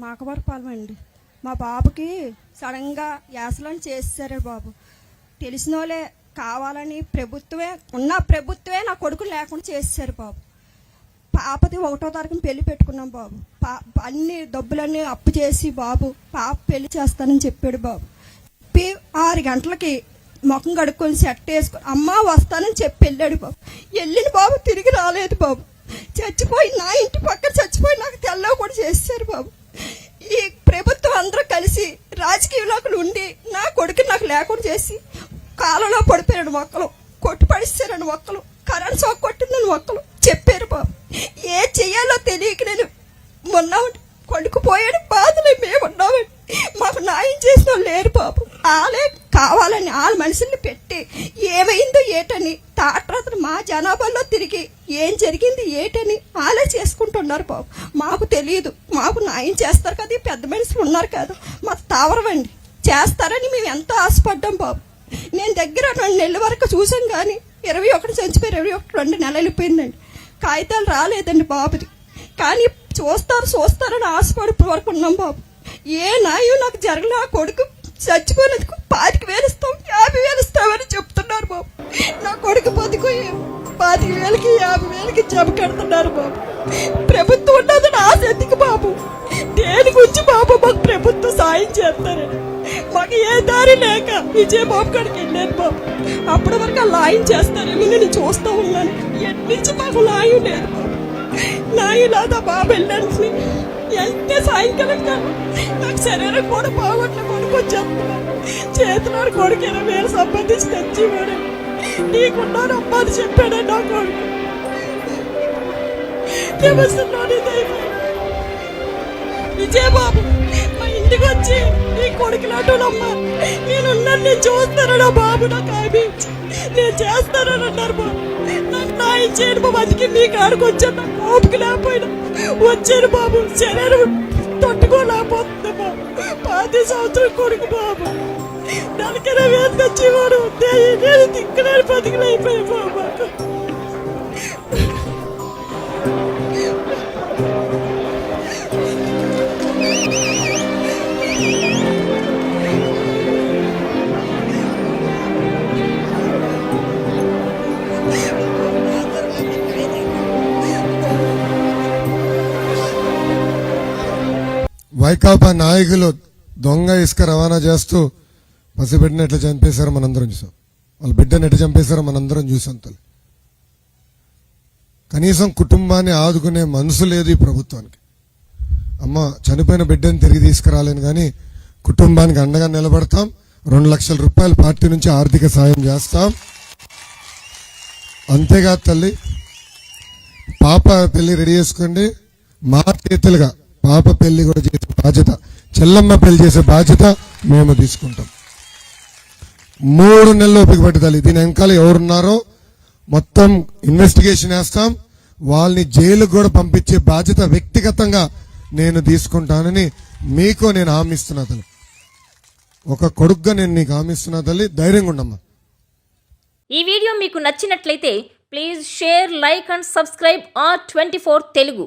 మాకవరపాలెం అండి. మా బాబుకి సడన్గా యాసలను చేసేసారే బాబు. తెలిసిన వాళ్ళే కావాలని ప్రభుత్వమే నా కొడుకు లేకుండా చేసేసారు బాబు. పాపది 1వ తారీఖున పెళ్లి పెట్టుకున్నాం బాబు. అన్ని డబ్బులన్నీ అప్పు చేసి బాబు పాప పెళ్లి చేస్తానని చెప్పాడు బాబు. 6 గంటలకి ముఖం కడుక్కొని సెట్ వేసుకొని అమ్మ వస్తానని చెప్పి వెళ్ళాడు బాబు. వెళ్ళిన బాబు తిరిగి రాలేదు బాబు. చచ్చిపోయి నా ఇంటి పక్కన చచ్చిపోయి నాకు తెల్లవ కూడా చేశారు బాబు. ఈ ప్రభుత్వం అందరూ కలిసి రాజకీయంలోకి ఉండి నా కొడుకు నాకు లేకుండా చేసి కాలంలో పడిపోయాడు మొక్కలు, కొట్టు పడిస్తారని మొక్కలు, కరెంట్ షాక్ కొట్టిందని మొక్కలు చెప్పారు బాబు. ఏ చెయ్యాలో తెలియక నేను ఉన్నామండి. కొడుకుపోయాడు బాధలే మేము ఉన్నామండి. మాకు న్యాయం చేసిన వాళ్ళు లేరు బాబు. వాళ్ళే కావాలని వాళ్ళ మనుషుల్ని పెట్టి ఏమైందో ఏటని తాట్రాత్రి మా జనాభాలో తిరిగి ఏం జరిగింది ఏటని వాళ్ళే చేసుకుంటున్నారు బాబు. మాకు తెలియదు. మాకు న్యాయం చేస్తారు కదా, పెద్ద మనుషులు ఉన్నారు కదా, మాకు తావరవండి చేస్తారని మేము ఎంతో ఆశపడ్డాం బాబు. నేను దగ్గర 2 నెలల వరకు చూసాం కానీ 21 చనిపోయి 2 నెలలు వెళ్ళిపోయిందండి. కాగితాలు రాలేదండి బాబుది. కానీ చూస్తారని ఆశపడి వరకు ఉన్నాం బాబు. ఏ న్యాయం నాకు జరగలే. ఆ కొడుకు చచ్చిపోయినందుకు 25,000 ఇస్తాం, 50,000 ఇస్తామని చెప్తున్నారు బాబు. నా కొడుకు బతుకు 25,000కి 50,000కి జమ కడుతున్నారు బాబు. ప్రభుత్వం ఉన్నదని ఆశ ఎందుకు బాబు? దేని గురించి బాబు మాకు ప్రభుత్వం సాయం చేస్తారని మాకు ఏ దారి లేక విజయబాబు కాడికి వెళ్ళాను బాబు. అప్పటి వరకు లాయం చేస్తారని నేను చూస్తూ ఉన్నాను. ఎన్నించి మాకు లాయం లేదు బాబు. లాయం లేదా బాబు వెళ్ళాను వెళ్తే సాయంకాలం కాదు నాకు శరీరం కూడా బాగోట్ల కొడుకు వచ్చేస్తున్నాను. చేతిలో కొడుకు 20,000 సంబంధించి తెచ్చివాడు. నీకున్నాను అమ్మ అని చెప్పాడు నా కొడుకు. విజయబాబు మా ఇంటికి వచ్చి నీ కొడుకు లాంటోనమ్మా నేనున్నాను, నేను చూస్తానన్నా బాబు, నాకు హామీ నేను చేస్తానని అన్నారు బాబు. నాకు న్యాయం చేయను బాబు. అందుకే మీ కాడికి వచ్చాను. నాకు ఓపిక లేకపోయినా వచ్చాను బాబు. శరీరం తట్టుకోలేకపోతుంది బాబు. 10 సంవత్సరం కొడుకు బాబు. 40,000 తెచ్చేవాడు. నేను దిక్కులేని బతికలైపోయాయి బాబు. వైకాపా నాయకులు దొంగ ఇసుక రవాణా చేస్తూ పసిబిడ్డను ఎట్లా చంపేశారో మనందరం చూసాం. వాళ్ళ బిడ్డను ఎట్లా చంపేశారో మనందరం చూసాం. తల్లి కనీసం కుటుంబాన్ని ఆదుకునే మనసు లేదు ఈ ప్రభుత్వానికి. అమ్మ చనిపోయిన బిడ్డను తిరిగి తీసుకురాలేను కానీ కుటుంబానికి అండగా నిలబడతాం. 2 లక్షల రూపాయలు పార్టీ నుంచి ఆర్థిక సాయం చేస్తాం. అంతేకాదు తల్లి, పాప పెళ్లి రెడీ చేసుకోండి. మా చేతులుగా పాప పెళ్లి కూడా చేసే బాధ్యత, చెల్లమ్మ పెళ్లి చేసే బాధ్యత మేము తీసుకుంటాం. 3 నెలలు ఓపిక పట్టుదలి. దీని వెనకాల ఎవరున్నారో మొత్తం ఇన్వెస్టిగేషన్ వేస్తాం. వాళ్ళని జైలుకు కూడా పంపించే బాధ్యత వ్యక్తిగతంగా నేను తీసుకుంటానని మీకు నేను హామీ ఇస్తున్నా తల్లి. ఒక కొడుకుగా నేను నీకు హామీ ఇస్తున్నా తల్లి. ధైర్యంగా ఉండమ్మా. ఈ వీడియో మీకు నచ్చినట్లయితే please share, like and subscribe R24 Telugu.